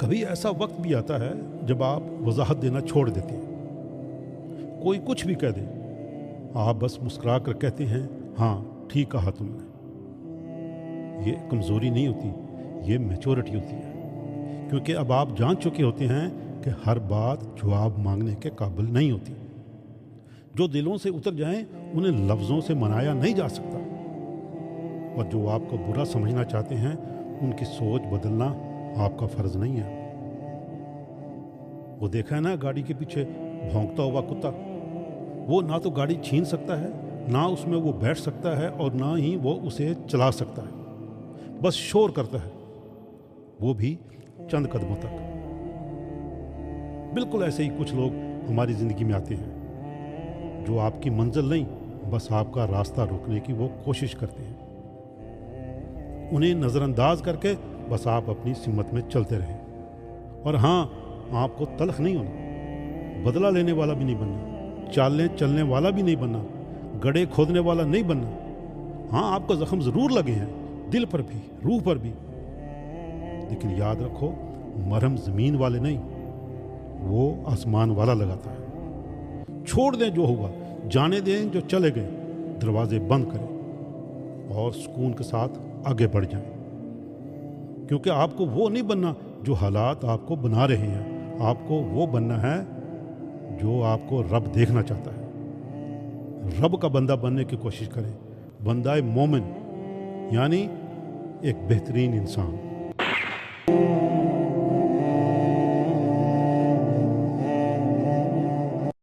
कभी ऐसा वक्त भी आता है जब आप वजाहत देना छोड़ देते हैं। कोई कुछ भी कह दे, आप बस मुस्कुरा कर कहते हैं, हाँ ठीक कहा तुमने। ये कमज़ोरी नहीं होती, ये मैच्योरिटी होती है, क्योंकि अब आप जान चुके होते हैं कि हर बात जवाब मांगने के काबिल नहीं होती। जो दिलों से उतर जाएं उन्हें लफ्ज़ों से मनाया नहीं जा सकता, और जो आपको बुरा समझना चाहते हैं उनकी सोच बदलना आपका फ़र्ज़ नहीं है। वो देखा है ना गाड़ी के पीछे भौंकता हुआ कुत्ता, वो ना तो गाड़ी छीन सकता है, ना उसमें वो बैठ सकता है, और ना ही वो उसे चला सकता है, बस शोर करता है, वो भी चंद कदमों तक। बिल्कुल ऐसे ही कुछ लोग हमारी ज़िंदगी में आते हैं जो आपकी मंजिल नहीं, बस आपका रास्ता रोकने की वो कोशिश करते हैं। उन्हें नज़रअंदाज करके बस आप अपनी सिमत में चलते रहें। और हाँ, आपको तल्ख नहीं होना, बदला लेने वाला भी नहीं बनना, चालने चलने वाला भी नहीं बनना, गड्ढे खोदने वाला नहीं बनना। हाँ, आपको ज़ख्म ज़रूर लगे हैं, दिल पर भी, रूह पर भी, लेकिन याद रखो, मरहम ज़मीन वाले नहीं, वो आसमान वाला लगाता है। छोड़ दें जो हुआ, जाने दें जो चले गए, दरवाजे बंद करें और सुकून के साथ आगे बढ़ जाएं, क्योंकि आपको वो नहीं बनना जो हालात आपको बना रहे हैं, आपको वो बनना है जो आपको रब देखना चाहता है। रब का बंदा बनने की कोशिश करें, बंदा मोमिन, यानी एक बेहतरीन इंसान।